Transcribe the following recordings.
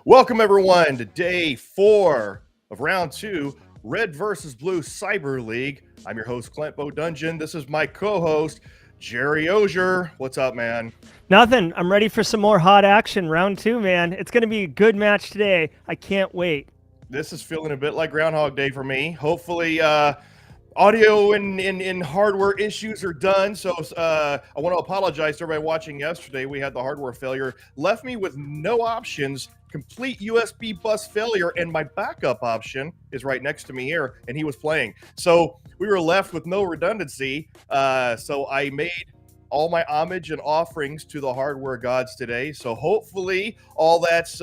Welcome, everyone, to day 4 of round 2, Red versus Blue Cyber League. I'm your host, Clint Bodungen. This is my co-host, Jerry Ozier. What's up, man? Nothing. I'm ready for some more hot action. Round 2, man. It's going to be a good match today. I can't wait. This is feeling a bit like Groundhog Day for me. Hopefully, audio and hardware issues are done. So I want to apologize to everybody watching yesterday. We had the hardware failure. Left me with no options. Complete USB bus failure, and my backup option is right next to me here, and he was playing. So we were left with no redundancy. So I made all my homage and offerings to the hardware gods today. So hopefully all that's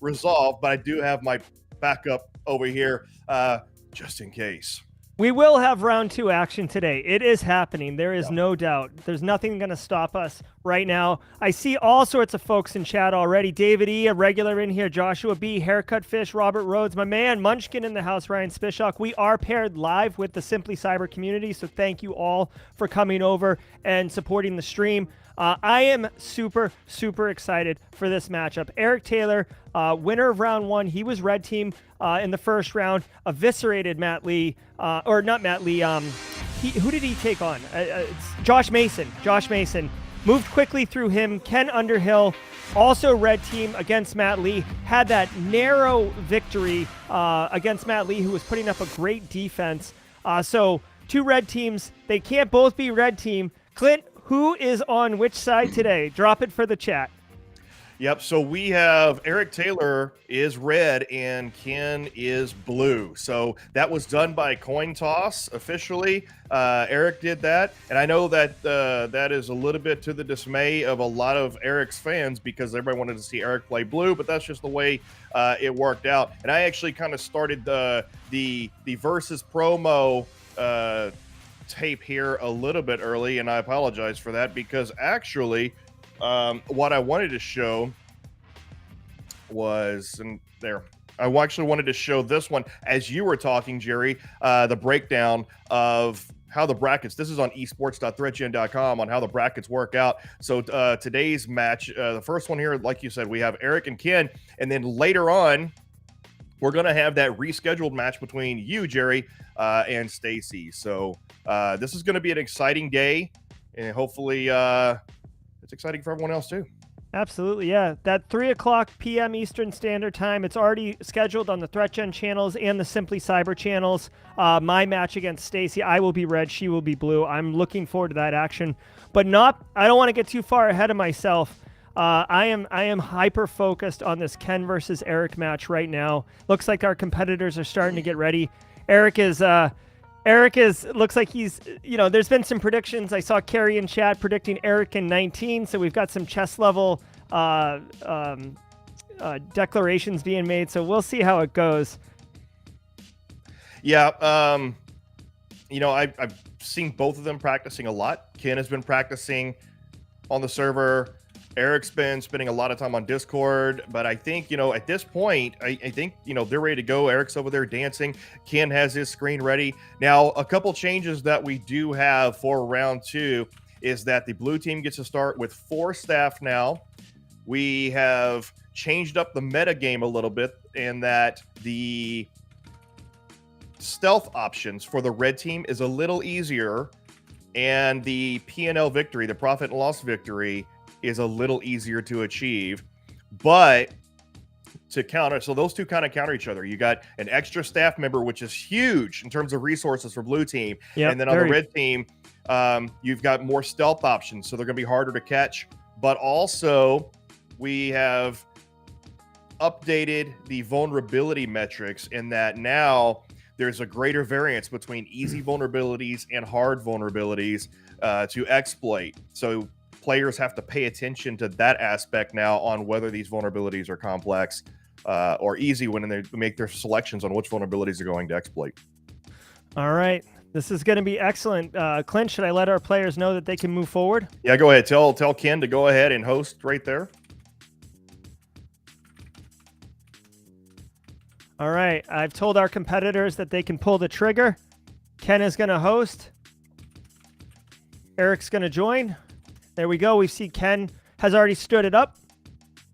resolved, but I do have my backup over here just in case. We will have round 2 action today. It is happening. There is no doubt. There's nothing going to stop us right now. I see all sorts of folks in chat already. David E., a regular in here. Joshua B., Haircut Fish, Robert Rhodes, my man, Munchkin in the house, Ryan Spishak. We are paired live with the Simply Cyber community, so thank you all for coming over and supporting the stream. I am super, super excited for this matchup. Eric Taylor, winner of round 1. He was red team in the first round, eviscerated Matt Lee, or not Matt Lee. Who did he take on? It's Josh Mason. Josh Mason moved quickly through him. Ken Underhill, also red team against Matt Lee, had that narrow victory against Matt Lee, who was putting up a great defense. So 2 red teams. They can't both be red team. Clint, who is on which side today? Drop it for the chat. Yep, so we have Eric Taylor is red and Ken is blue. So that was done by coin toss officially. Eric did that. And I know that that is a little bit to the dismay of a lot of Eric's fans because everybody wanted to see Eric play blue, but that's just the way it worked out. And I actually kind of started the versus promo tape here a little bit early, and I apologize for that because actually what I wanted to show was, and there, I actually wanted to show this one as you were talking, Jerry, the breakdown of how the brackets, this is on eSports.ThreatGEN.com, on how the brackets work out. So today's match, the first one here, like you said, we have Eric and Ken, and then later on, we're going to have that rescheduled match between you, Jerry, and Stacy. So this is going to be an exciting day, and hopefully it's exciting for everyone else too. Absolutely, yeah. That 3:00 p.m. Eastern Standard Time. It's already scheduled on the ThreatGEN channels and the Simply Cyber channels. My match against Stacy, I will be red, she will be blue. I'm looking forward to that action, but I don't want to get too far ahead of myself. I am hyper focused on this Ken versus Eric match right now. Looks like our competitors are starting to get ready. Eric is looks like he's, there's been some predictions. I saw Carrie in chat predicting Eric in 19. So we've got some chess level declarations being made. So we'll see how it goes. Yeah. I've seen both of them practicing a lot. Ken has been practicing on the server. Eric's been spending a lot of time on Discord, but I think, at this point, I think, they're ready to go. Eric's over there dancing. Ken has his screen ready. Now, a couple changes that we do have for round 2 is that the blue team gets to start with 4 staff now. We have changed up the meta game a little bit in that the stealth options for the red team is a little easier, and the P&L victory, the profit and loss victory, is a little easier to achieve. But to counter, so those two kind of counter each other. You got an extra staff member, which is huge in terms of resources for blue team, and then on the red team, you've got more stealth options, so they're going to be harder to catch. But also, we have updated the vulnerability metrics in that now there's a greater variance between easy vulnerabilities and hard vulnerabilities to exploit. So players have to pay attention to that aspect now on whether these vulnerabilities are complex or easy when they make their selections on which vulnerabilities they're going to exploit. All right. This is going to be excellent. Clint, should I let our players know that they can move forward? Yeah, go ahead. Tell Ken to go ahead and host right there. All right. I've told our competitors that they can pull the trigger. Ken is going to host. Eric's going to join. There we go. We see Ken has already stood it up,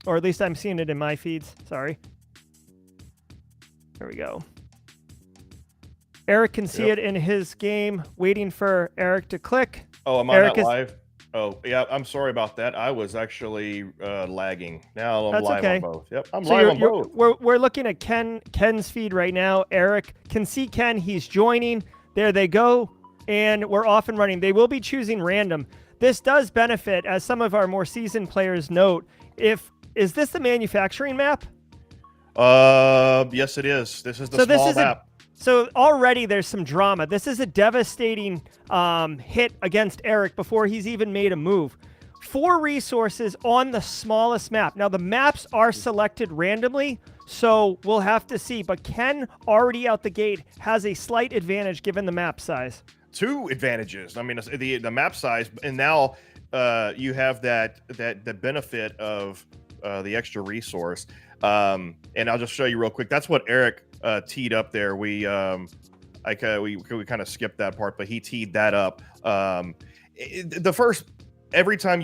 or at least I'm seeing it in my feeds. Sorry. There we go. Eric can see it in his game, waiting for Eric to click. Oh, am I not live? Oh, yeah, I'm sorry about that. I was actually lagging. Now I'm live on both. Yep, I'm live on both. We're looking at Ken's feed right now. Eric can see Ken. He's joining. There they go. And we're off and running. They will be choosing random. This does benefit, as some of our more seasoned players note. Is this the manufacturing map? Yes, it is. This is the small map. So already there's some drama. This is a devastating hit against Eric before he's even made a move. 4 resources on the smallest map. Now, the maps are selected randomly, so we'll have to see. But Ken, already out the gate, has a slight advantage given the map size. 2 advantages. I mean, the map size, and now you have that benefit of the extra resource. And I'll just show you real quick. That's what Eric teed up there. We kind of skipped that part, but he teed that up. Every time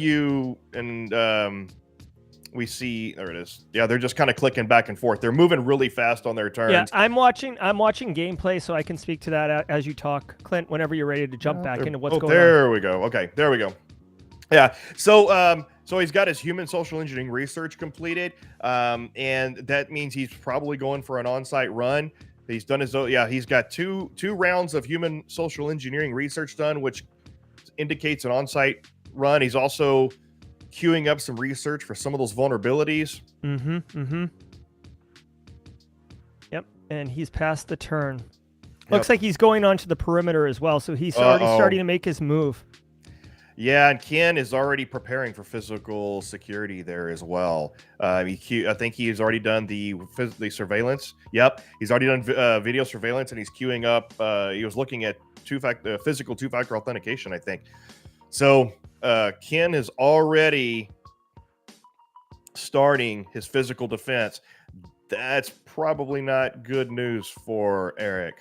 we see, there it is. Yeah, they're just kind of clicking back and forth. They're moving really fast on their turns. Yeah, I'm watching gameplay, so I can speak to that as you talk, Clint. Whenever you're ready to jump back into what's going on. There we go. Okay, there we go. Yeah. So he's got his human social engineering research completed, and that means he's probably going for an on-site run. He's done he's got two rounds of human social engineering research done, which indicates an on-site run. He's also queuing up some research for some of those vulnerabilities. Yep, and he's past the turn. Looks like he's going onto the perimeter as well, so he's already starting to make his move. Yeah, and Ken is already preparing for physical security there as well. I think he's already done the surveillance. Yep, he's already done video surveillance, and he's queuing up. He was looking at physical two-factor authentication, I think. So Ken is already starting his physical defense. That's probably not good news for Eric.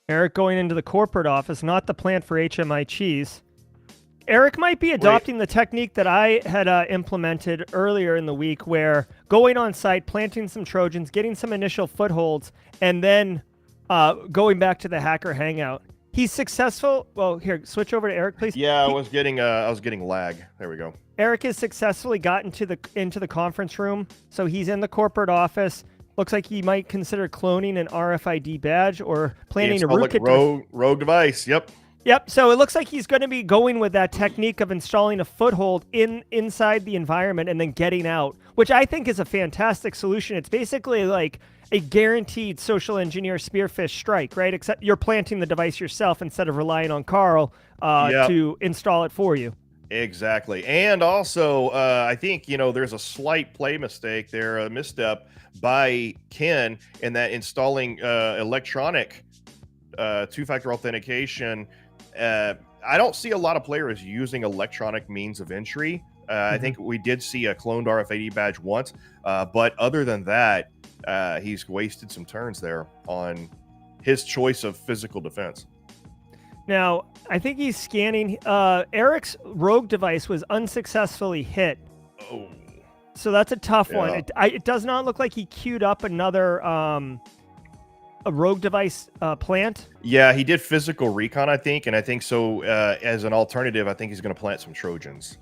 Eric going into the corporate office, not the plant for HMI cheese. Eric might be adopting the technique that I had implemented earlier in the week, where going on site, planting some Trojans, getting some initial footholds, and then going back to the hacker hangout. He's successful. Well, here, switch over to Eric, please. Yeah, I was getting lag. There we go. Eric has successfully gotten into the conference room, so he's in the corporate office. Looks like he might consider cloning an RFID badge or planning a rootkit. Rogue device. Yep, so it looks like he's going to be going with that technique of installing a foothold inside the environment and then getting out, which I think is a fantastic solution. It's basically like a guaranteed social engineer spearfish strike, right? Except you're planting the device yourself instead of relying on Carl to install it for you. Exactly. And also, I think, there's a slight play mistake there, a misstep by Ken in that installing electronic two-factor authentication. I don't see a lot of players using electronic means of entry. I think we did see a cloned RFID badge once, but other than that, he's wasted some turns there on his choice of physical defense. Now, I think he's scanning. Eric's rogue device was unsuccessfully hit. Oh. So that's a tough one. It does not look like he queued up another a rogue device plant? Yeah, he did physical recon, I think, and I think so. As an alternative, I think he's going to plant some Trojans.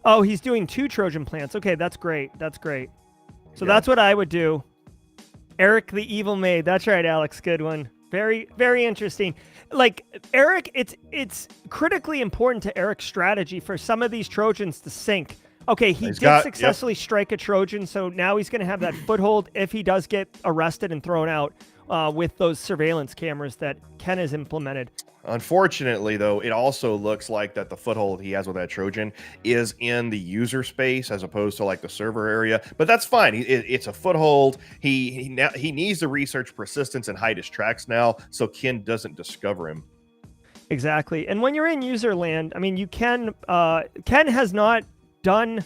Oh, he's doing 2 Trojan plants. Okay, that's great. That's great. So Yeah. that's what I would do. Eric the Evil Maid. That's right, Alex. Good one. Very, very interesting. Like Eric, it's critically important to Eric's strategy for some of these Trojans to sink. Okay, he did successfully strike a Trojan, so now he's going to have that foothold if he does get arrested and thrown out with those surveillance cameras that Ken has implemented. Unfortunately, though, it also looks like that the foothold he has with that Trojan is in the user space as opposed to like the server area. But that's fine. It's a foothold. He needs to research persistence and hide his tracks now, so Ken doesn't discover him. Exactly. And when you're in user land, I mean, you can. Ken has not done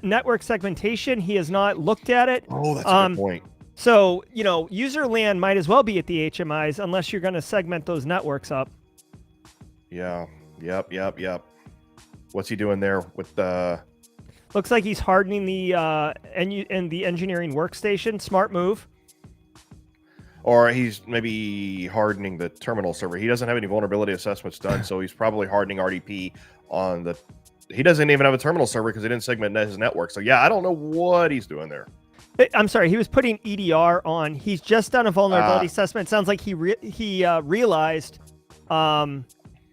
network segmentation. He has not looked at it. Oh, that's a good point. So, you know, user land might as well be at the HMIs unless you're going to segment those networks up. Yeah. Yep. What's he doing there with the... Looks like he's hardening the the engineering workstation. Smart move. Or he's maybe hardening the terminal server. He doesn't have any vulnerability assessments done, so he's probably hardening RDP on the... He doesn't even have a terminal server because he didn't segment his network. So, yeah, I don't know what he's doing there. I'm sorry, he was putting EDR on. He's just done a vulnerability assessment. Sounds like he realized...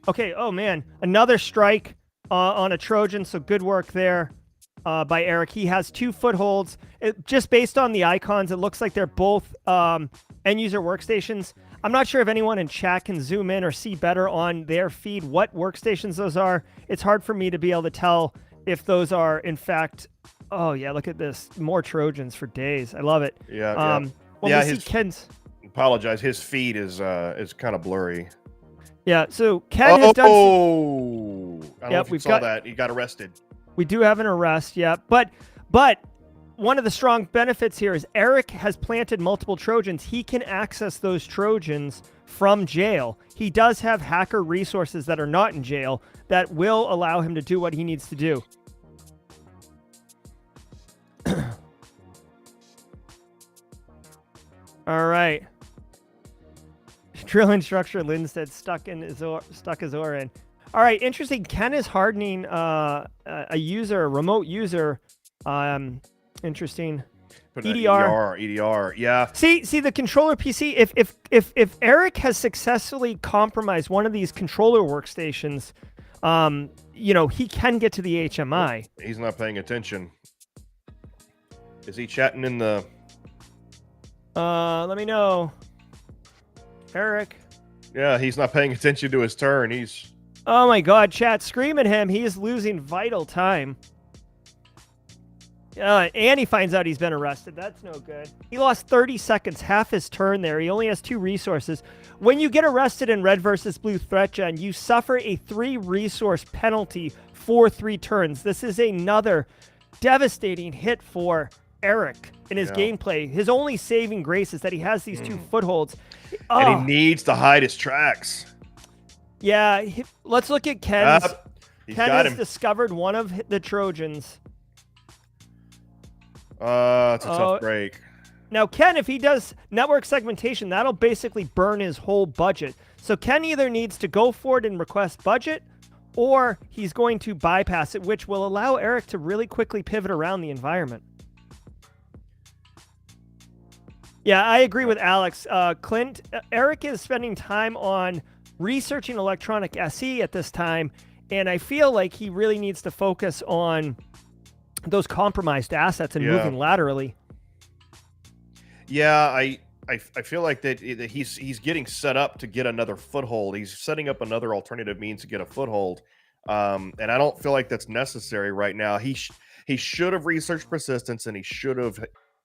Okay, oh man, another strike on a Trojan, so good work there by Eric. He has 2 footholds. Just based on the icons, it looks like they're both end-user workstations. I'm not sure if anyone in chat can zoom in or see better on their feed what workstations those are. It's hard for me to be able to tell if those are, in fact... Oh, yeah, look at this. More Trojans for days. I love it. Yeah, Well, yeah. we see Ken's... Apologize. His feed is kind of blurry. Yeah, so Ken has done... Oh! I don't know if you saw that. He got arrested. We do have an arrest, yeah. But one of the strong benefits here is Eric has planted multiple Trojans. He can access those Trojans from jail. He does have hacker resources that are not in jail that will allow him to do what he needs to do. All right. Drill instructor Linstead stuck his oar in. All right, interesting. Ken is hardening a remote user. Interesting. EDR, yeah. See the controller PC. If Eric has successfully compromised one of these controller workstations, you know, he can get to the HMI. He's not paying attention. Is he chatting in the... Let me know. Eric. Yeah, he's not paying attention to his turn. He's... Oh my God, chat, scream at him. He is losing vital time. And he finds out he's been arrested. That's no good. He lost 30 seconds, half his turn there. He only has 2 resources. When you get arrested in Red versus Blue ThreatGEN, you suffer a 3-resource penalty for 3 turns. This is another devastating hit for Eric in his gameplay. His only saving grace is that he has these 2 footholds. And he needs to hide his tracks. Yeah, let's look at Ken's. Ken has discovered one of the Trojans. It's a tough break. Now, Ken, if he does network segmentation, that'll basically burn his whole budget. So Ken either needs to go for it and request budget, or he's going to bypass it, which will allow Eric to really quickly pivot around the environment. Yeah, I agree with Alex. Clint, Eric is spending time on researching electronic SE at this time, and I feel like he really needs to focus on those compromised assets and moving laterally. Yeah, I feel like that he's getting set up to get another foothold. He's setting up another alternative means to get a foothold, and I don't feel like that's necessary right now. He should have researched persistence, and he should have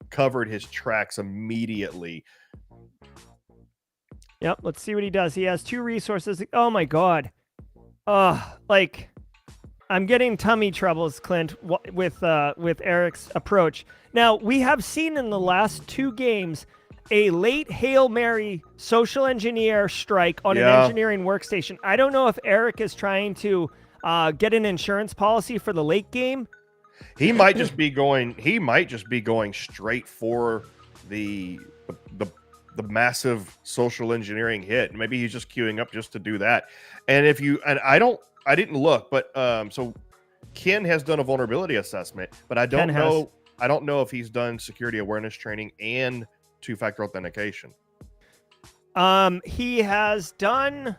covered his tracks immediately. Yep, let's see what he does. He has 2 resources. Oh my God. Like, I'm getting tummy troubles, Clint, with Eric's approach. Now, we have seen in the last 2 games a late Hail Mary social engineer strike on an engineering workstation. I don't know if Eric is trying to get an insurance policy for the late game. He might just be going. He might just be going straight for the the massive social engineering hit. Maybe he's just queuing up just to do that. And if you and I didn't look, but so Ken has done a vulnerability assessment, but I don't know if he's done security awareness training and two-factor authentication. He has done.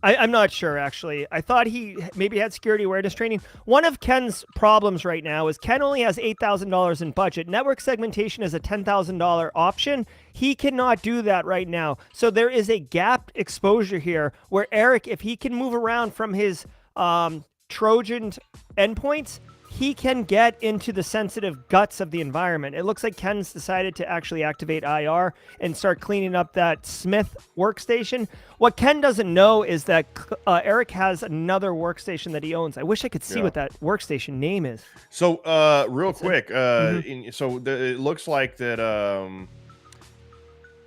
I'm not sure, actually. I thought he maybe had security awareness training. One of Ken's problems right now is Ken only has $8,000 in budget. Network segmentation is a $10,000 option. He cannot do that right now. So there is a gap exposure here where Eric, if he can move around from his Trojan endpoints, he can get into the sensitive guts of the environment. It looks like Ken's decided to actually activate IR and start cleaning up that Smith workstation. What Ken doesn't know is that Eric has another workstation that he owns. I wish I could see what that workstation name is. So real quick, it looks like that.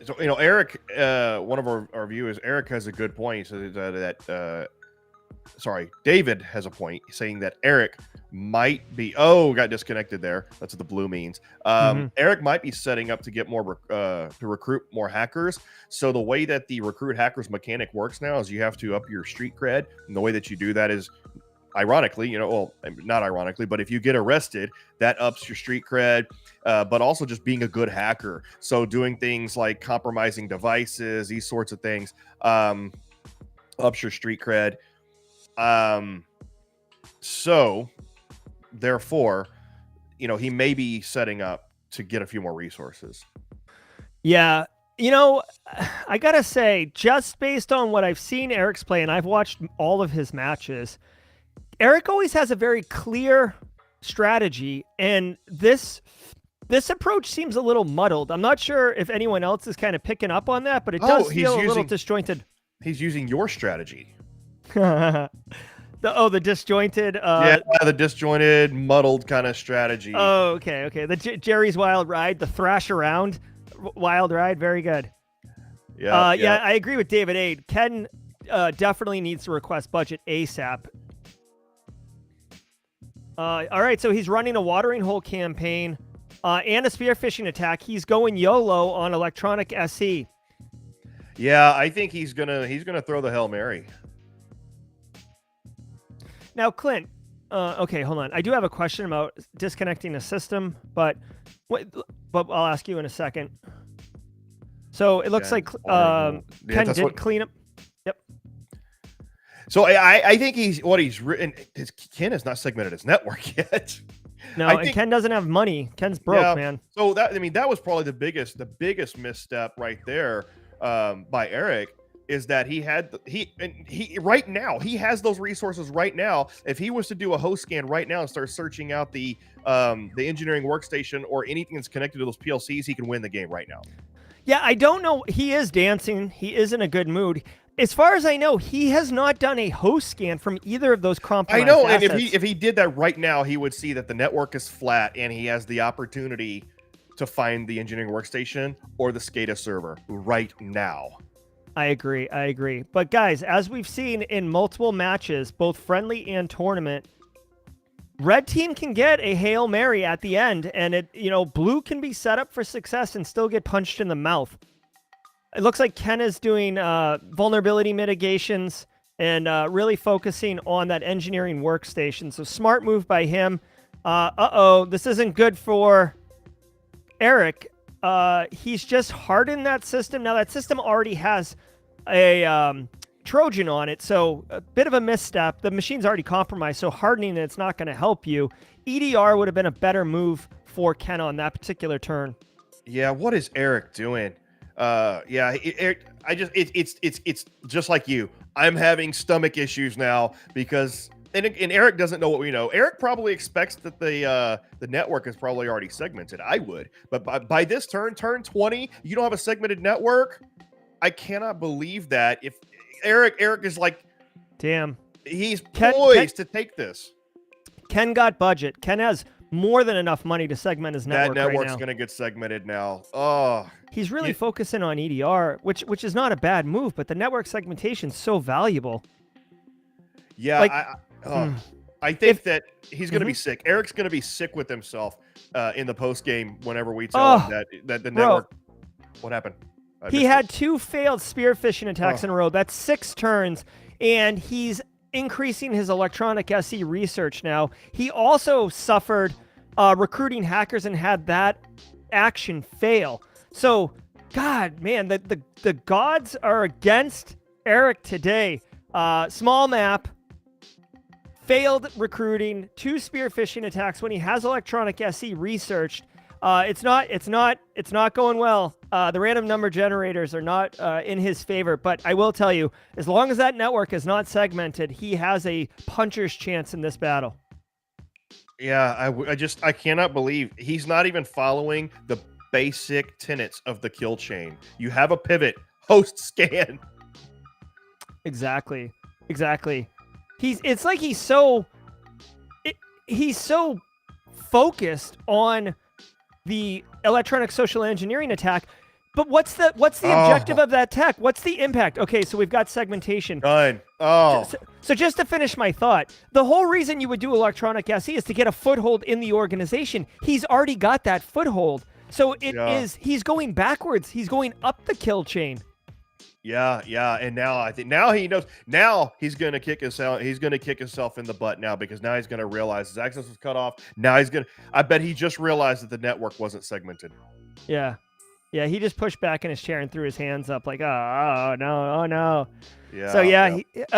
So Eric, one of our viewers, Eric has a good point. He says that David has a point saying that Eric might be got disconnected there. That's what the blue means. Eric might be setting up to get more to recruit more hackers. So the way that the recruit hackers mechanic works now is you have to up your street cred, and the way that you do that is, ironically, not ironically, but if you get arrested, that ups your street cred, but also just being a good hacker. So doing things like compromising devices, these sorts of things, ups your street cred. So therefore, he may be setting up to get a few more resources. Yeah. I gotta say, just based on what I've seen Eric's play, and I've watched all of his matches, Eric always has a very clear strategy, and this approach seems a little muddled. I'm not sure if anyone else is kind of picking up on that, but it does feel a little disjointed. He's using your strategy. The disjointed the disjointed, muddled kind of strategy. Oh, okay. The Jerry's Wild Ride, the thrash around wild ride, very good. Yeah, I agree with David Aid. Ken definitely needs to request budget ASAP. All right, so he's running a watering hole campaign and a spearfishing attack. He's going YOLO on Electronic SE. Yeah, I think he's gonna throw the Hail Mary. Now, Clint, okay, hold on. I do have a question about disconnecting a system, but I'll ask you in a second. So it looks like Ken did clean up. Yep. So I think he's written. Ken has not segmented his network yet. No, and Ken doesn't have money. Ken's broke, man. So that was probably the biggest misstep right there by Eric. Is that he right now he has those resources right now. If he was to do a host scan right now and start searching out the engineering workstation or anything that's connected to those PLCs, he can win the game right now. Yeah, I don't know. He is dancing. He is in a good mood. As far as I know, he has not done a host scan from either of those compromised assets. And if he did that right now, he would see that the network is flat and he has the opportunity to find the engineering workstation or the SCADA server right now. I agree. But guys, as we've seen in multiple matches, both friendly and tournament, red team can get a Hail Mary at the end, and blue can be set up for success and still get punched in the mouth. It looks like Ken is doing vulnerability mitigations and really focusing on that engineering workstation. So smart move by him. This isn't good for Eric. He's just hardened that system. Now that system already has a Trojan on it, so a bit of a misstep. The machine's already compromised, so hardening it's not going to help you. EDR would have been a better move for Ken on that particular turn. Yeah, what is Eric doing? Eric, it's just like you. I'm having stomach issues now because and Eric doesn't know what we know. Eric probably expects that the network is probably already segmented. I would, but by this turn 20, you don't have a segmented network. I cannot believe that. If Eric is like, damn, he's poised to take this. Ken got budget. Ken has more than enough money to segment his network. That network's right now. Going to get segmented now. Oh, he's really focusing on EDR, which is not a bad move, but the network segmentation is so valuable. Yeah, I think that he's going to be sick. Eric's going to be sick with himself in the post game whenever we tell him that the network. What happened? He had 2 failed spear phishing attacks in a row. That's 6 turns, and he's increasing his electronic SE research now. He also suffered recruiting hackers and had that action fail. So, God, man, the gods are against Eric today. Small map, failed recruiting, 2 spear phishing attacks when he has electronic SE researched. It's not going well. The random number generators are not in his favor, but I will tell you, as long as that network is not segmented, he has a puncher's chance in this battle. Yeah, I cannot believe he's not even following the basic tenets of the kill chain. You have a pivot, host scan. Exactly. It's like he's so focused on the electronic social engineering attack. But what's the objective of that tech? What's the impact? Okay, so we've got segmentation. Done. Oh. So just to finish my thought, the whole reason you would do electronic SE is to get a foothold in the organization. He's already got that foothold. So he's going backwards. He's going up the kill chain. Yeah, and now I think now he knows. Now he's gonna kick himself. He's gonna kick himself in the butt now because now he's gonna realize his access was cut off. Now he's gonna. I bet he just realized that the network wasn't segmented. Yeah, he just pushed back in his chair and threw his hands up like, oh no. Yeah. So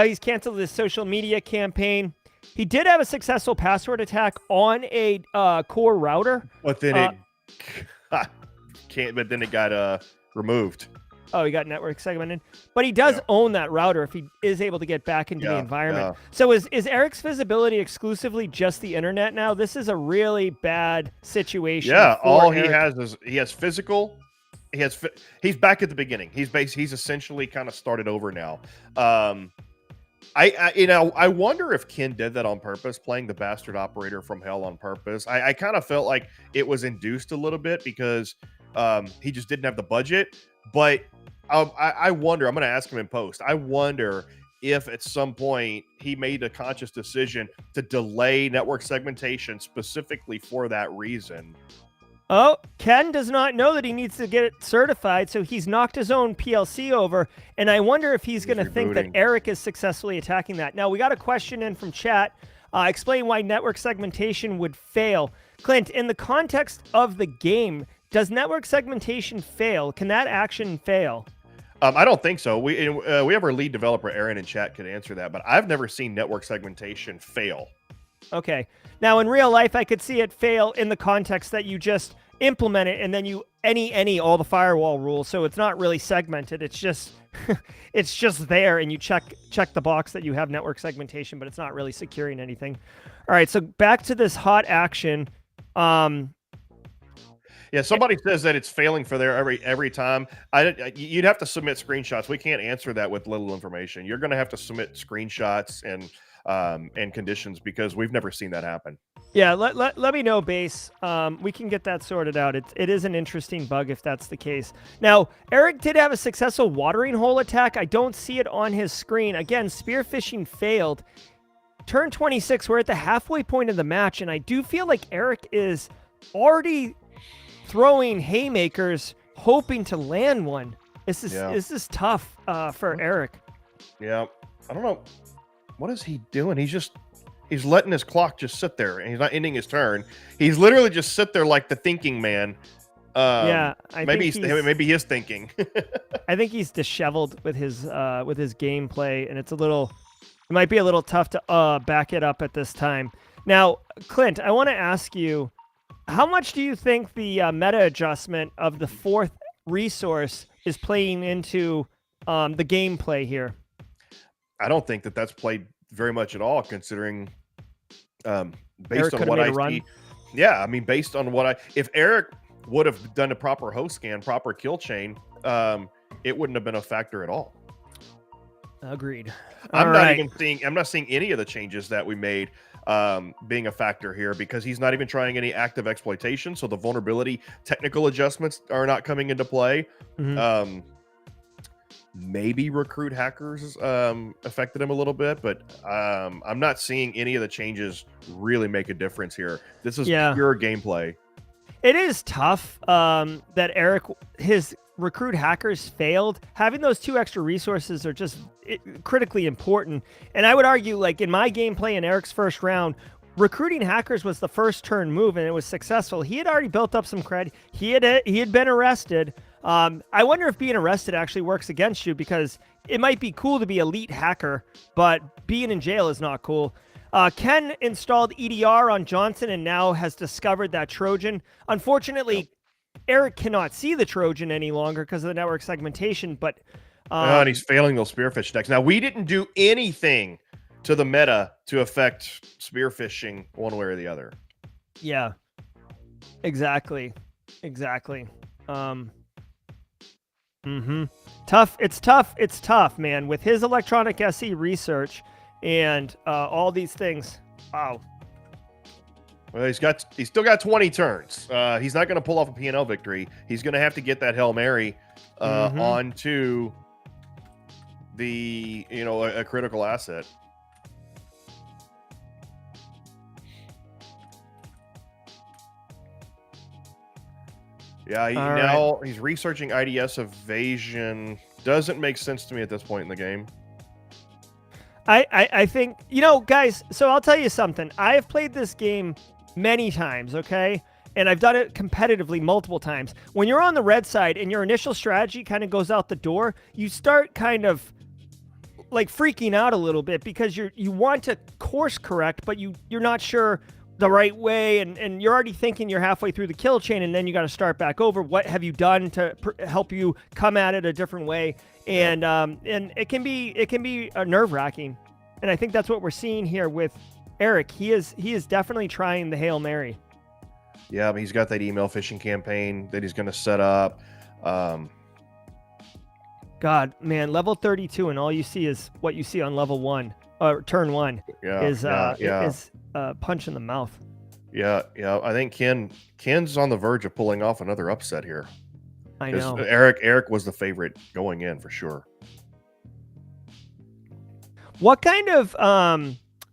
he's canceled his social media campaign. He did have a successful password attack on a core router, but then it got removed. Oh, he got network segmented. But he does own that router if he is able to get back into the environment. Yeah. So is Eric's visibility exclusively just the internet now? This is a really bad situation. Yeah, all Eric. He has physical. He's back at the beginning. He's essentially kind of started over now. I wonder if Ken did that on purpose, playing the bastard operator from hell on purpose. I kind of felt like it was induced a little bit because he just didn't have the budget. But I wonder, I'm going to ask him in post. I wonder if at some point he made a conscious decision to delay network segmentation specifically for that reason. Oh, Ken does not know that he needs to get it certified, so he's knocked his own PLC over, and I wonder if he's going to think that Eric is successfully attacking that. Now, we got a question in from chat. Explain why network segmentation would fail. Clint, in the context of the game, does network segmentation fail? Can that action fail? I don't think so. We have our lead developer, Aaron, in chat could answer that, but I've never seen network segmentation fail. Okay. Now, in real life, I could see it fail in the context that you just implement it and then you all the firewall rules. So it's not really segmented. It's just it's just there, and you check the box that you have network segmentation, but it's not really securing anything. All right. So back to this hot action. Yeah, somebody says that it's failing for there every time. You'd have to submit screenshots. We can't answer that with little information. You're going to have to submit screenshots and conditions because we've never seen that happen. Yeah, let me know, Base. We can get that sorted out. It is an interesting bug if that's the case. Now, Eric did have a successful watering hole attack. I don't see it on his screen. Again, spear phishing failed. Turn 26, we're at the halfway point of the match, and I do feel like Eric is already throwing haymakers, hoping to land one. This is tough for Eric. Yeah, I don't know. What is he doing? He's letting his clock just sit there, and he's not ending his turn. He's literally just sit there like the thinking man. Maybe he is thinking. I think he's disheveled with his gameplay, and it might be a little tough to back it up at this time. Now, Clint, I want to ask you, how much do you think the meta adjustment of the 4th resource is playing into the gameplay here? I don't think that's played very much at all, considering based Eric on what I see. Yeah, I mean, based on what if Eric would have done a proper host scan, proper kill chain, it wouldn't have been a factor at all. Agreed. I'm not seeing any of the changes that we made being a factor here because he's not even trying any active exploitation. So the vulnerability technical adjustments are not coming into play. Mm-hmm. Maybe recruit hackers affected him a little bit, but I'm not seeing any of the changes really make a difference here. This is pure gameplay. It is tough that Eric, his recruit hackers failed, having those 2 extra resources are just critically important. And I would argue, like in my gameplay in Eric's first round, recruiting hackers was the first turn move, and it was successful. He had already built up some cred. He had been arrested. I wonder if being arrested actually works against you, because it might be cool to be elite hacker, but being in jail is not cool. Ken installed EDR on Johnson and now has discovered that Trojan. Unfortunately, Eric cannot see the Trojan any longer because of the network segmentation, but and he's failing those spearfish decks. Now, we didn't do anything to the meta to affect spearfishing one way or the other. Yeah, exactly. Tough. It's tough, man. With his electronic SE research and all these things. Wow. Well, he's still got 20 turns. He's not going to pull off a P&L victory. He's going to have to get that Hail Mary onto the, a critical asset. Yeah, he's researching IDS evasion. Doesn't make sense to me at this point in the game. I think, guys, so I'll tell you something. I have played this game many times, okay? And I've done it competitively multiple times. When you're on the red side and your initial strategy kind of goes out the door, you start kind of like freaking out a little bit because you want to course correct, but you're not sure the right way, and you're already thinking you're halfway through the kill chain, and then you got to start back over. What have you done to help you come at it a different way? And it can be nerve-wracking, and I think that's what we're seeing here with Eric. He is definitely trying the Hail Mary. Yeah, but he's got that email phishing campaign that he's going to set up. God, man, level 32, and all you see is what you see on level 1. Turn 1 is punch in the mouth. Yeah. I think Ken's on the verge of pulling off another upset here. I know. Eric was the favorite going in for sure. What kind of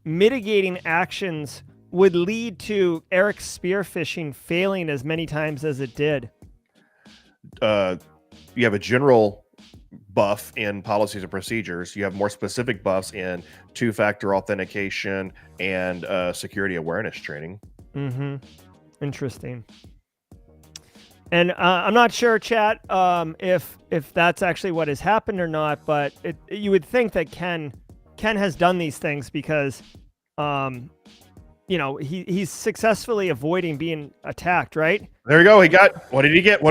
mitigating actions would lead to Eric's spearfishing failing as many times as it did? You have a general buff in policies and procedures. You have more specific buffs in 2-factor authentication and security awareness training. Interesting. And I'm not sure, chat, if that's actually what has happened or not, but you would think that Ken has done these things because he's successfully avoiding being attacked, right? There you go. What did he get?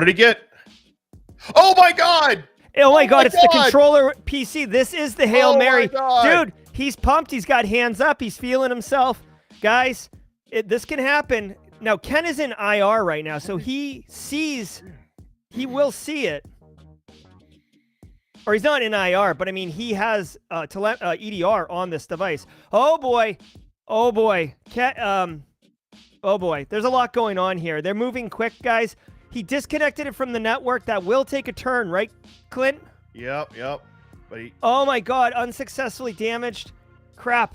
Oh my God! Oh my God, it's the controller PC. This is the Hail Mary. Dude, he's pumped. He's got hands up. He's feeling himself. Guys, this can happen. Now, Ken is in IR right now, so he will see it. Or he's not in IR, but I mean, he has EDR on this device. Oh boy. Oh boy. Oh boy. There's a lot going on here. They're moving quick, guys. He disconnected it from the network. That will take a turn, right, Clint? Yep. But oh my God, unsuccessfully damaged. Crap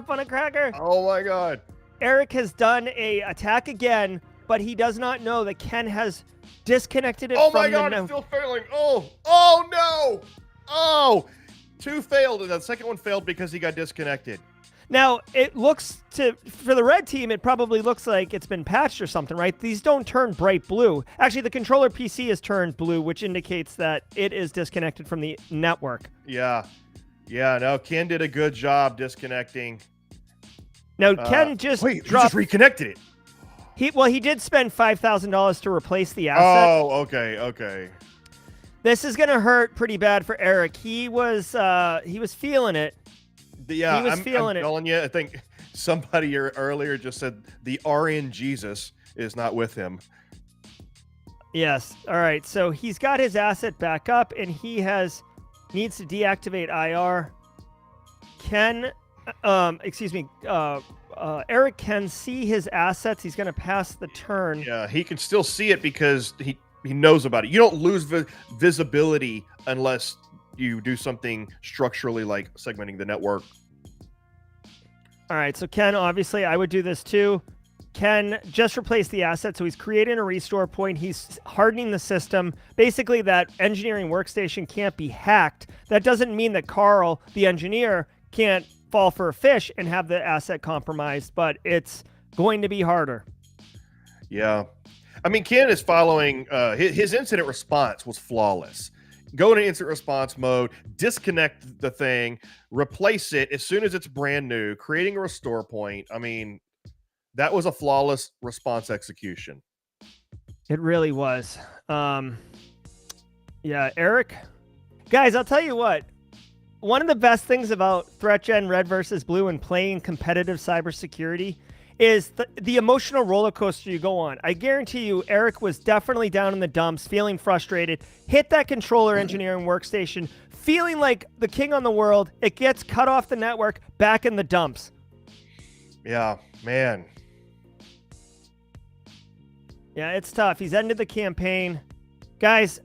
on a cracker. Oh my God. Eric has done a attack again, but he does not know that Ken has disconnected it from the network. Oh my God, it's still failing. Oh no. Oh, 2 failed, and the second one failed because he got disconnected. Now, it looks for the red team, it probably looks like it's been patched or something, right? These don't turn bright blue. Actually, the controller PC has turned blue, which indicates that it is disconnected from the network. Yeah, no, Ken did a good job disconnecting. Now, Ken just he just reconnected it. He did spend $5,000 to replace the asset. Oh, okay. This is going to hurt pretty bad for Eric. He was feeling it. Yeah, I'm telling you, I think somebody earlier just said the RN Jesus is not with him. Yes. All right. So he's got his asset back up, and he needs to deactivate IR. Eric can see his assets. He's going to pass the turn. Yeah, he can still see it because he knows about it. You don't lose visibility unless you do something structurally like segmenting the network. All right, so Ken, obviously, I would do this too. Ken just replaced the asset, so he's creating a restore point. He's hardening the system. Basically, that engineering workstation can't be hacked. That doesn't mean that Carl, the engineer, can't fall for a fish and have the asset compromised, but it's going to be harder. Yeah. I mean, Ken is following his incident response was flawless. Go into instant response mode, disconnect the thing, replace it as soon as it's brand new, creating a restore point. I mean, that was a flawless response execution. It really was. Yeah, Eric. Guys, I'll tell you what. One of the best things about ThreatGEN Red versus Blue and playing competitive cybersecurity is the emotional roller coaster you go on. I guarantee you, Eric was definitely down in the dumps, feeling frustrated, hit that controller engineering workstation, feeling like the king on the world. It gets cut off the network, back in the dumps. Yeah, man. Yeah, it's tough. He's ended the campaign. Guys,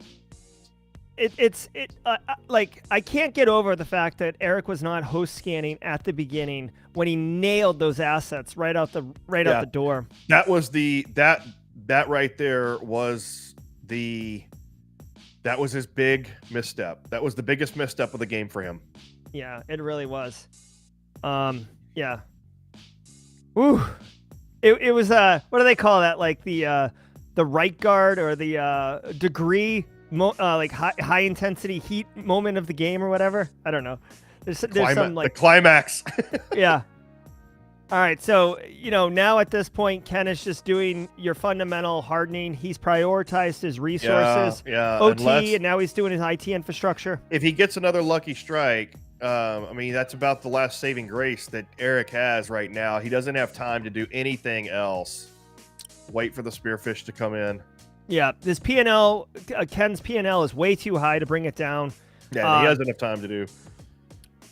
like, I can't get over the fact that Eric was not host scanning at the beginning when he nailed those assets right out the door. That was that right there was that was his big misstep. That was the biggest misstep of the game for him. Yeah, it really was. Yeah. Ooh. It was what do they call that? Like the right guard or the degree like high intensity heat moment of the game or whatever. I don't know. There's some like the climax. Yeah. All right. So, now at this point, Ken is just doing your fundamental hardening. He's prioritized his resources, OT, and now he's doing his IT infrastructure. If he gets another lucky strike, I mean, that's about the last saving grace that Eric has right now. He doesn't have time to do anything else. Wait for the spearfish to come in. Yeah, this P&L, Ken's P&L is way too high to bring it down. Yeah, he has enough time to do.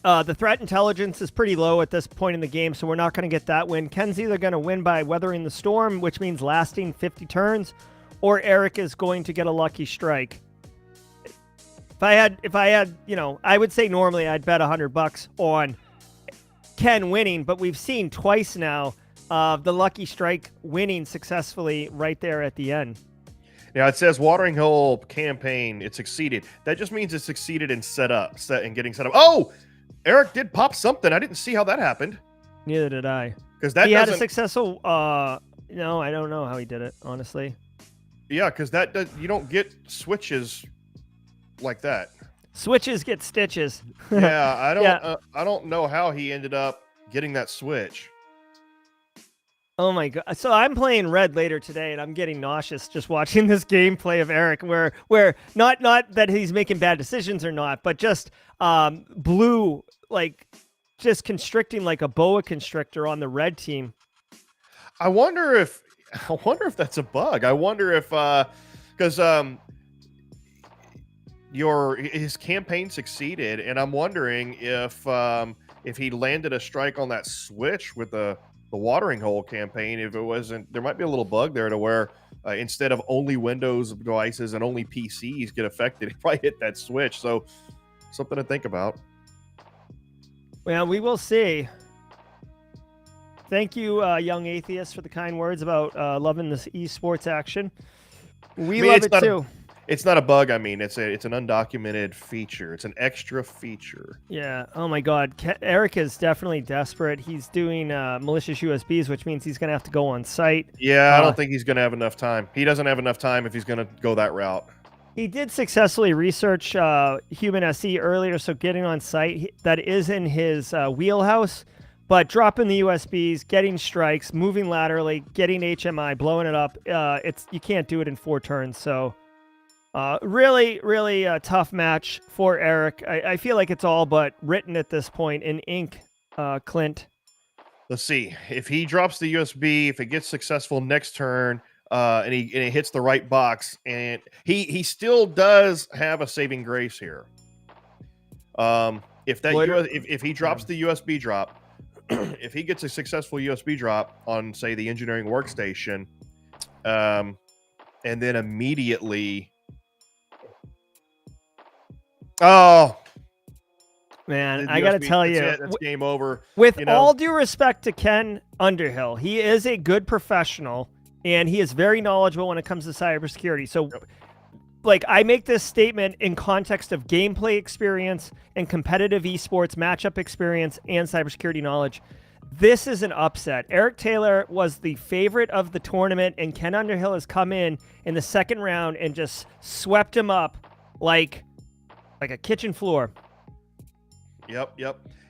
The threat intelligence is pretty low at this point in the game, so we're not going to get that win. Ken's either going to win by weathering the storm, which means lasting 50 turns, or Eric is going to get a lucky strike. If I had, I would say normally I'd bet $100 on Ken winning, but we've seen twice now the lucky strike winning successfully right there at the end. Now it says Watering Hole campaign, it succeeded. That just means it succeeded in getting set up. Oh, Eric did pop something. I didn't see how that happened. Neither did I. Because that he had a successful. No, I don't know how he did it, honestly. Yeah, because you don't get switches like that. Switches get stitches. Yeah, I don't know how he ended up getting that switch. Oh my god! So I'm playing red later today, and I'm getting nauseous just watching this gameplay of Eric. Where not that he's making bad decisions or not, but just blue like just constricting like a boa constrictor on the red team. I wonder if that's a bug. I wonder if because his campaign succeeded, and I'm wondering if he landed a strike on that switch with the Watering Hole campaign, if it wasn't, there might be a little bug there to where instead of only Windows devices and only PCs get affected, it probably hit that switch. So something to think about. Well, we will see. Thank you, young atheist, for the kind words about loving this eSports action. We love it too. It's not a bug. I mean, it's an undocumented feature. It's an extra feature. Yeah. Oh my God. Eric is definitely desperate. He's doing malicious USBs, which means he's going to have to go on site. Yeah, I don't think he's going to have enough time. He doesn't have enough time if he's going to go that route. He did successfully research human SE earlier, so getting on site, that is in his wheelhouse. But dropping the USBs, getting strikes, moving laterally, getting HMI, blowing it up, you can't do it in 4 turns. So really, really a tough match for Eric. I feel like it's all but written at this point in ink, Clint. Let's see. If he drops the USB, if it gets successful next turn, and he hits the right box, and he still does have a saving grace here. If he drops the USB drop, if he gets a successful USB drop on, say, the engineering workstation, and then immediately, oh, Man, I got to tell you, that's game over. With all due respect to Ken Underhill, he is a good professional, and he is very knowledgeable when it comes to cybersecurity. So, like, I make this statement in context of gameplay experience and competitive esports matchup experience and cybersecurity knowledge. This is an upset. Eric Taylor was the favorite of the tournament, and Ken Underhill has come in the second round and just swept him up like a kitchen floor. Yep.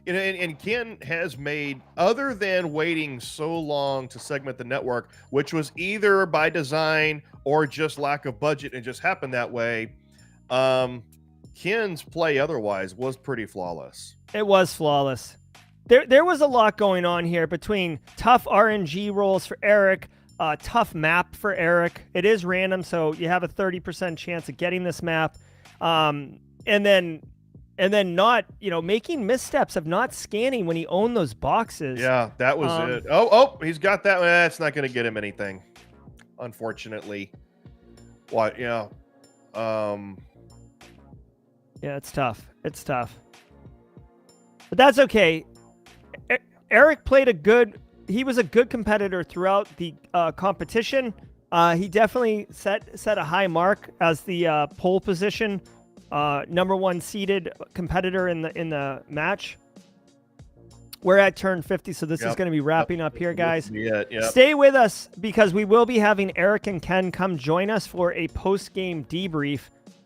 And Ken has made, other than waiting so long to segment the network, which was either by design or just lack of budget and just happened that way, Ken's play otherwise was pretty flawless. It was flawless. There was a lot going on here between tough RNG rolls for Eric, tough map for Eric. It is random, so you have a 30% chance of getting this map. And then not, making missteps of not scanning when he owned those boxes. Yeah, that was it. Oh, he's got that. That's not going to get him anything, unfortunately. What? Yeah. Yeah, it's tough. But that's okay. Eric he was a good competitor throughout the competition. He definitely set a high mark as the pole position. Number 1 seeded competitor in the match. We're at turn 50, so this is going to be wrapping up here, guys. Stay with us because we will be having Eric and Ken come join us for a post-game debrief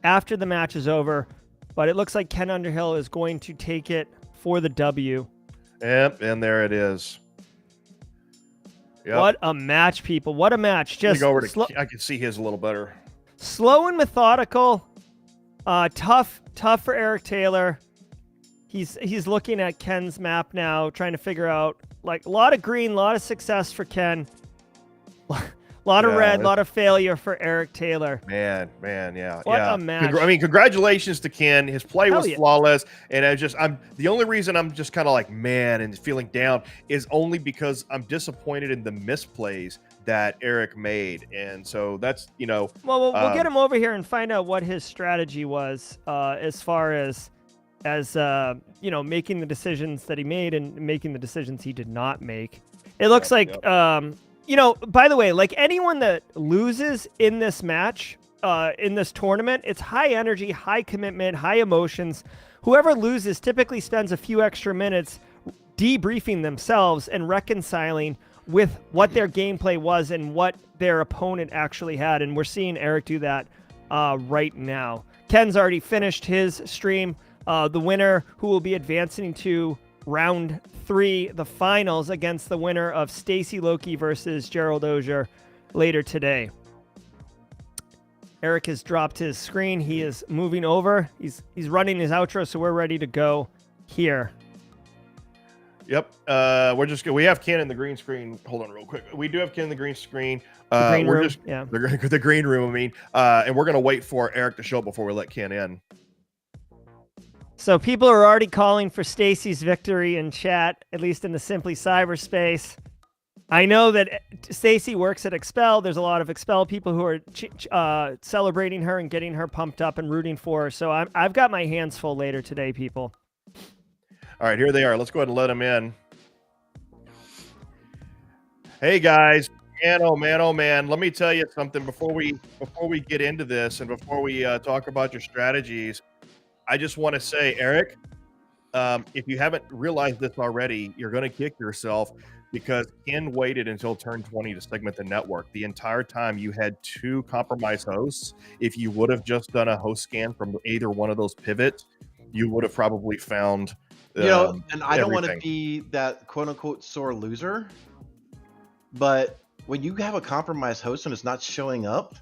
after the match is over. But it looks like Ken Underhill is going to take it for the W. Yep, and there it is. Yep. What a match, people. What a match. Just go over to, I can see his a little better. Slow and methodical. Tough for Eric Taylor. He's looking at Ken's map now, trying to figure out, like, a lot of green, a lot of success for Ken. A lot of red, a lot of failure for Eric Taylor. Man, yeah. What a match. Congratulations to Ken. His play was flawless. And I'm the only reason I'm just kind of like, man, and feeling down is only because I'm disappointed in the misplays that Eric made. And so that's, Well, we'll get him over here and find out what his strategy was as far as making the decisions that he made and making the decisions he did not make. It looks like, by the way, like anyone that loses in this match, in this tournament, it's high energy, high commitment, high emotions. Whoever loses typically spends a few extra minutes debriefing themselves and reconciling with what their gameplay was and what their opponent actually had. And we're seeing Eric do that right now. Ken's already finished his stream. The winner, who will be advancing to round 3, the finals, against the winner of Stacy Loki versus Gerald Ogier later today. Eric has dropped his screen. He is moving over. He's running his outro, so we're ready to go here. Yep. We have Ken in the green screen. Hold on real quick. We do have Ken in the green screen. The green room. The green room, and we're going to wait for Eric to show up before we let Ken in. So people are already calling for Stacy's victory in chat, at least in the Simply Cyberspace. I know that Stacy works at Expel. There's a lot of Expel people who are celebrating her and getting her pumped up and rooting for her. So I've got my hands full later today, people. All right, here they are. Let's go ahead and let them in. Hey guys, oh man. Let me tell you something before we get into this and before we talk about your strategies. I just want to say, Eric, if you haven't realized this already, you're going to kick yourself because Ken waited until turn 20 to segment the network. The entire time you had 2 compromised hosts. If you would have just done a host scan from either one of those pivots, you would have probably found and I don't want to be that quote unquote sore loser, but when you have a compromised host and it's not showing up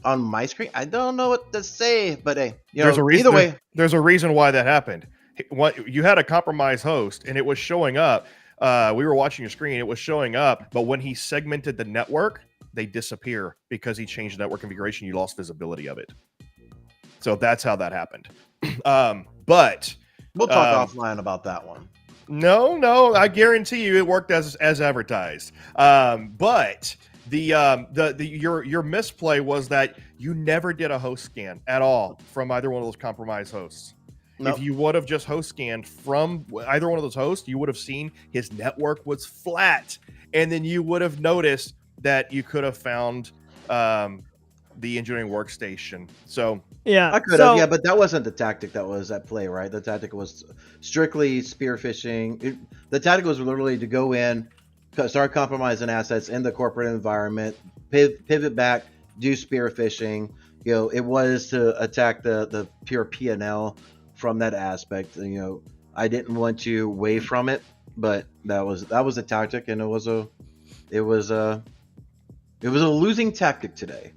on my screen, I don't know what to say, but hey, either way, there's a reason why that happened. You had a compromised host and it was showing up. We were watching your screen. It was showing up, but when he segmented the network, they disappear because he changed the network configuration. You lost visibility of it. So that's how that happened. But we'll talk offline about that one. No, I guarantee you it worked as advertised. But your misplay was that you never did a host scan at all from either one of those compromised hosts. Nope. If you would have just host scanned from either one of those hosts, you would have seen his network was flat, and then you would have noticed that you could have found the engineering workstation. So yeah, I could have, yeah, but that wasn't the tactic that was at play, right? The tactic was strictly spear phishing. The tactic was literally to go in, start compromising assets in the corporate environment, pivot back, do spear phishing. You know, it was to attack the pure P&L from that aspect. You know, I didn't want to away from it, but that was a tactic, and it was a losing tactic today.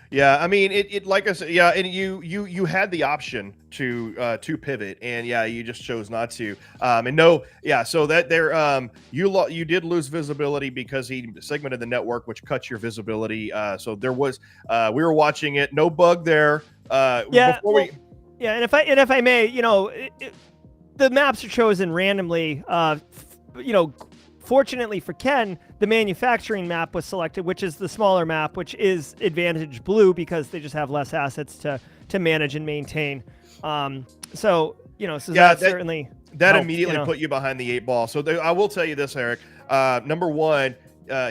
Yeah, I mean, it like I said, yeah, and you had the option to pivot, and yeah, you just chose not to. And no, yeah, so that there, you did lose visibility because he segmented the network, which cuts your visibility. So there was, we were watching it, no bug there. Yeah, and if I may, you know, the maps are chosen randomly. You know, fortunately for Ken, the manufacturing map was selected, which is the smaller map, which is Advantage Blue because they just have less assets to manage and maintain. So yeah, that certainly helped, immediately put you behind the 8 ball. So I will tell you this, Eric. Number one,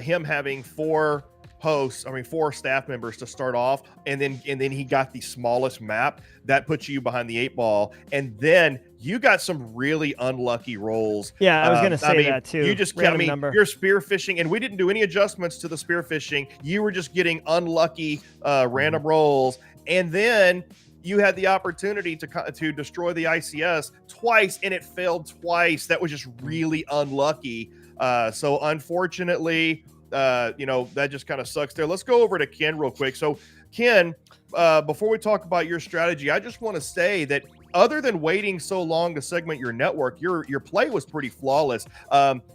him having 4 staff members to start off, and then he got the smallest map. That puts you behind the 8 ball, and then you got some really unlucky rolls. Yeah, I was going to say that too. You just, you're spear fishing, and we didn't do any adjustments to the spear fishing. You were just getting unlucky random rolls, and then you had the opportunity to destroy the ICS twice, and it failed twice. That was just really unlucky. So unfortunately, that just kind of sucks there. Let's go over to Ken real quick. So Ken, before we talk about your strategy, I just want to say that other than waiting so long to segment your network, your play was pretty flawless.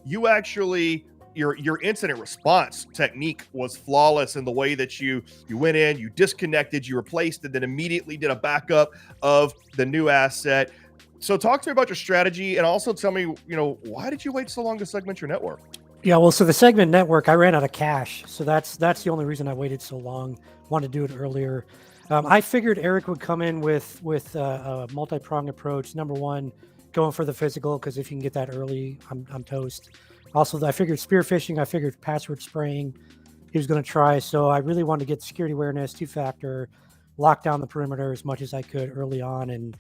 You actually, your incident response technique was flawless in the way that you went in, you disconnected, you replaced it, then immediately did a backup of the new asset. So talk to me about your strategy, and also tell me, why did you wait so long to segment your network? Yeah, well, so the segment network, I ran out of cache, so that's the only reason I waited so long. Wanted to do it earlier. I figured Eric would come in with a multi-pronged approach. Number one, going for the physical, because if you can get that early, I'm toast. Also, I figured spear phishing. I figured password spraying he was going to try. So I really wanted to get security awareness, 2-factor, lock down the perimeter as much as I could early on, and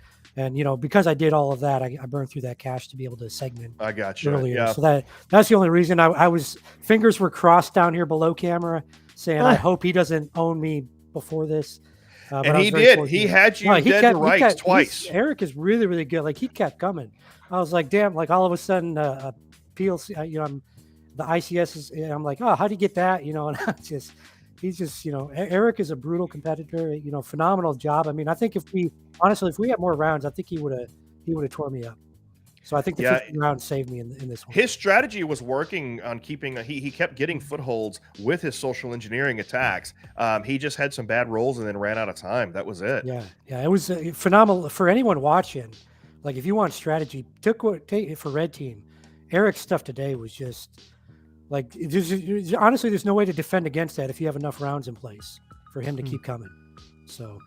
because I did all of that, I burned through that cache to be able to segment. I got you earlier. Yeah. So that's the only reason I was, fingers were crossed down here below camera, saying I hope he doesn't own me before this. And he did. Fortunate. He had you dead to rights twice. Eric is really, really good. Like, he kept coming. I was like, damn. Like, all of a sudden, PLC. I'm the ICS is. I'm like, oh, how do you get that? And he's just. Eric is a brutal competitor. Phenomenal job. I mean, I think if we had more rounds, I think he would have tore me up. So I think the 15 round saved me in this one. His strategy was working on keeping. He kept getting footholds with his social engineering attacks. He just had some bad rolls and then ran out of time. That was it. Yeah. It was phenomenal for anyone watching. Like, if you want strategy, take it for Red Team. Eric's stuff today was just like, honestly, there's no way to defend against that if you have enough rounds in place for him to keep coming. So.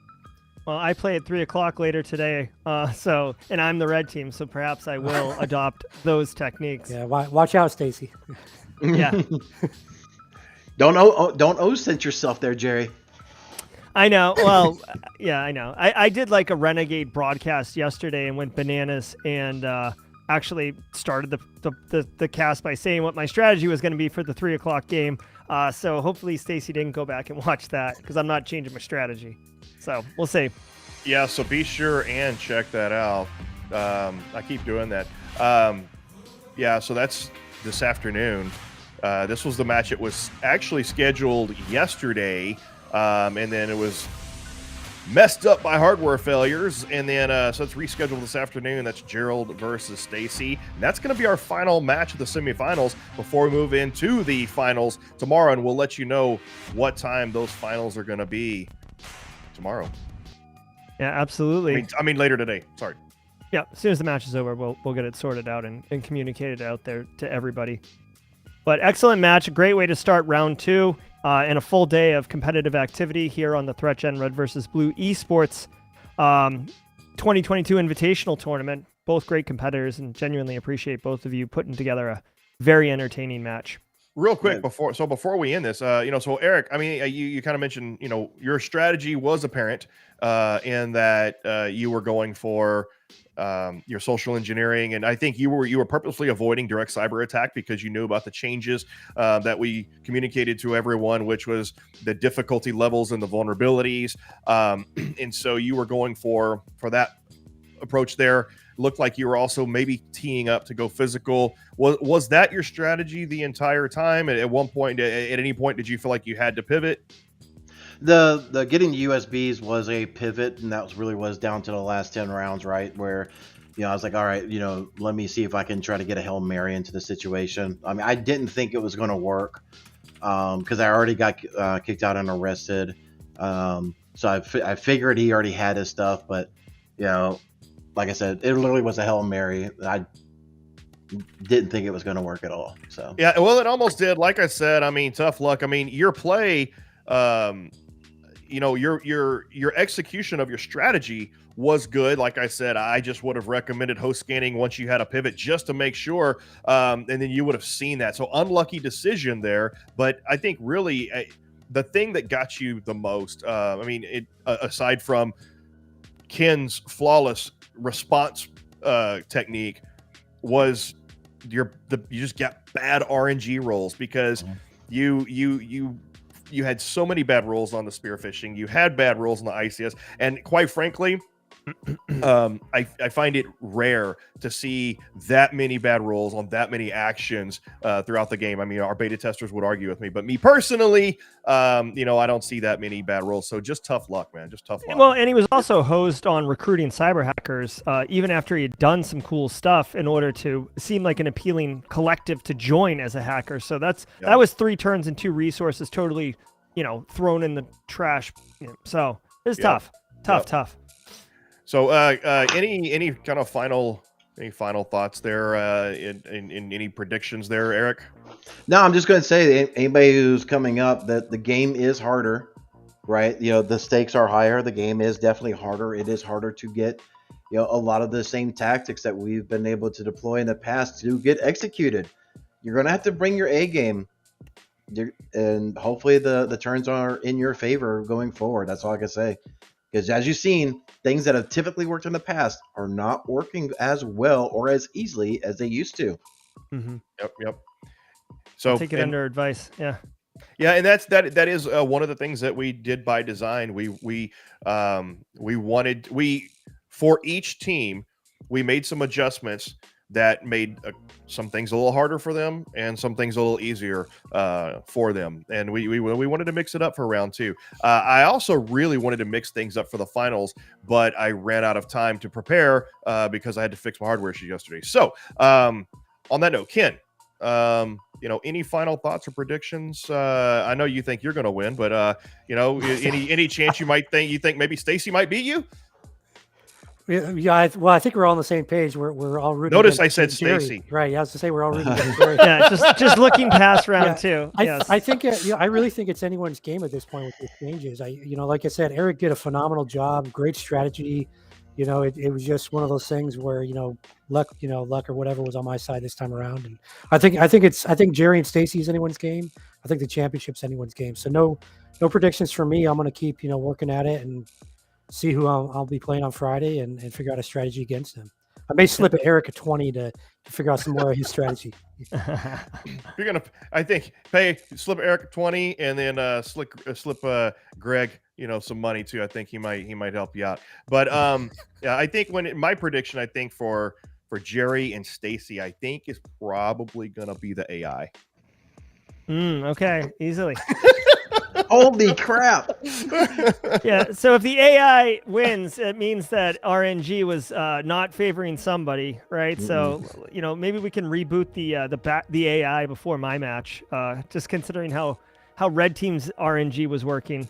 Well, I play at 3:00 later today, and I'm the Red Team, so perhaps I will adopt those techniques. Yeah, watch out, Stacy. Yeah. Don't OSINT yourself there, Jerry. I know. Well, yeah, I know. I did like a Renegade broadcast yesterday and went bananas, and actually started the cast by saying what my strategy was going to be for the 3:00 game. So hopefully Stacy didn't go back and watch that, because I'm not changing my strategy. So we'll see. Yeah, so be sure and check that out. I keep doing that. Yeah, so that's this afternoon. This was the match. It was actually scheduled yesterday, and then it was messed up by hardware failures, and then so it's rescheduled this afternoon. That's Gerald versus Stacy. That's going to be our final match of the semifinals before we move into the finals tomorrow, and we'll let you know what time those finals are going to be tomorrow. Yeah, absolutely. I mean later today. Sorry. Yeah, as soon as the match is over, we'll get it sorted out and communicated out there to everybody. But excellent match, a great way to start round 2, and a full day of competitive activity here on the ThreatGEN Red versus Blue eSports. 2022 Invitational tournament. Both great competitors, and genuinely appreciate both of you putting together a very entertaining match. Real quick before we end this, so Eric, I mean, you kind of mentioned, your strategy was apparent in that you were going for your social engineering, and I think you were purposely avoiding direct cyber attack because you knew about the changes that we communicated to everyone, which was the difficulty levels and the vulnerabilities, and so you were going for that approach there. Looked like you were also maybe teeing up to go physical. Was that your strategy the entire time? At one point, at any point, did you feel like you had to pivot? The getting USBs was a pivot, and that was down to the last 10 rounds, right? Where, I was like, all right, let me see if I can try to get a Hail Mary into the situation. I mean, I didn't think it was going to work because I already got kicked out and arrested. So I figured he already had his stuff, but, like I said, it literally was a Hail Mary. I didn't think it was going to work at all. So yeah, well, it almost did. Like I said, I mean, tough luck. I mean, your play, your execution of your strategy was good. Like I said, I just would have recommended host scanning once you had a pivot just to make sure, and then you would have seen that. So unlucky decision there. But I think really the thing that got you the most, aside from Ken's flawless response technique, was you just got bad RNG rolls because you had so many bad rolls on the spearfishing. You had bad rolls on the ICS, and quite frankly, I find it rare to see that many bad rolls on that many actions throughout the game. I mean, our beta testers would argue with me, but me personally, I don't see that many bad rolls. So just tough luck, man. Just tough luck. Well, and he was also hosed on recruiting cyber hackers, even after he had done some cool stuff in order to seem like an appealing collective to join as a hacker. So that was 3 turns and 2 resources totally, thrown in the trash. So it's tough. So, any kind of final thoughts there? In any predictions there, Eric? No, I'm just going to say anybody who's coming up that the game is harder, right? The stakes are higher. The game is definitely harder. It is harder to get, a lot of the same tactics that we've been able to deploy in the past to get executed. You're going to have to bring your A game, and hopefully the turns are in your favor going forward. That's all I can say. Because as you've seen, things that have typically worked in the past are not working as well or as easily as they used to. Mm-hmm. Yep. So take it under advice. Yeah, and that is one of the things that we did by design. We wanted for each team, we made some adjustments that made some things a little harder for them and some things a little easier for them. And we wanted to mix it up for round 2. I also really wanted to mix things up for the finals, but I ran out of time to prepare because I had to fix my hardware issue yesterday. So on that note, Ken, any final thoughts or predictions? I know you think you're going to win, but any chance you think maybe Stacy might beat you? Yeah. I think we're all on the same page. We're all rooting. Notice I said Stacy. Right. Yeah, I was to say we're all rooting against Jerry. Yeah. Just looking past round 2. I think I really think it's anyone's game at this point with these changes. Like I said, Eric did a phenomenal job. Great strategy. It was just one of those things where luck or whatever was on my side this time around. And I think Jerry and Stacy is anyone's game. I think the championship's anyone's game. So no predictions for me. I'm going to keep working at it and see who I'll be playing on Friday and figure out a strategy against him. I may slip Eric a 20 to figure out some more of his strategy. You're gonna, I think, slip Eric a 20 and then slip Greg, some money too. I think he might help you out. But I think my prediction, I think for Jerry and Stacy, I think is probably gonna be the AI. Okay, easily. Holy crap. Yeah, so if the AI wins, it means that RNG was not favoring somebody, right? Mm-hmm. So, maybe we can reboot the AI before my match, just considering how Red Team's RNG was working.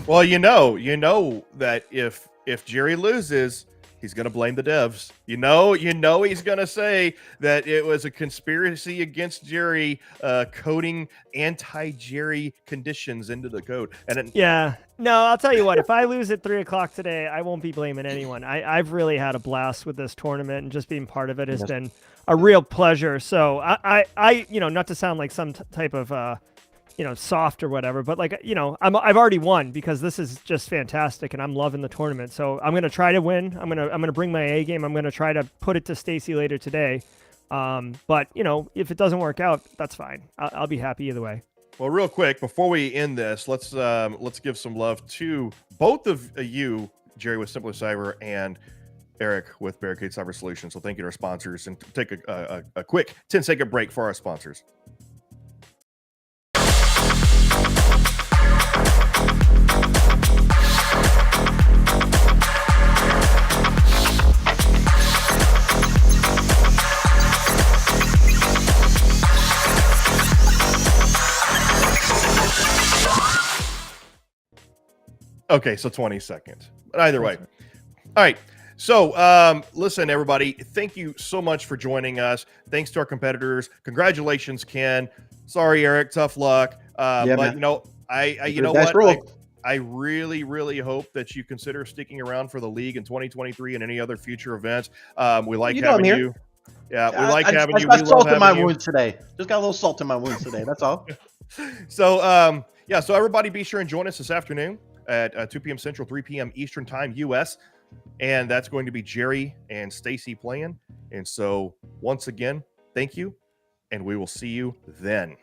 Well, you know that if Jerry loses, He's going to blame the devs. You know, he's going to say that it was a conspiracy against Jerry, coding anti-Jerry conditions into the code. And then, yeah, no, I'll tell you what. If I lose at 3:00 today, I won't be blaming anyone. I've really had a blast with this tournament, and just being part of it has been a real pleasure. So I not to sound like some type of soft or whatever, but like, I've already won because this is just fantastic and I'm loving the tournament. So I'm going to try to win. I'm going to bring my A game. I'm going to try to put it to Stacy later today. But if it doesn't work out, that's fine. I'll be happy either way. Well, real quick, before we end this, let's give some love to both of you, Jerry with Simpler Cyber and Eric with Barricade Cyber Solutions. So thank you to our sponsors, and take a quick 10-second break for our sponsors. Okay, so 20 seconds. But either way. All right. So, listen, everybody, thank you so much for joining us. Thanks to our competitors. Congratulations, Ken. Sorry, Eric. Tough luck. But, man. I really, really hope that you consider sticking around for the league in 2023 and any other future events. We like having you. Yeah, we like having you. I got salt in my wounds today. Just got a little salt in my wounds today. That's all. So, so everybody be sure and join us this afternoon at 2 p.m. Central, 3 p.m. Eastern Time, U.S. And that's going to be Jerry and Stacy playing. And so, once again, thank you, and we will see you then.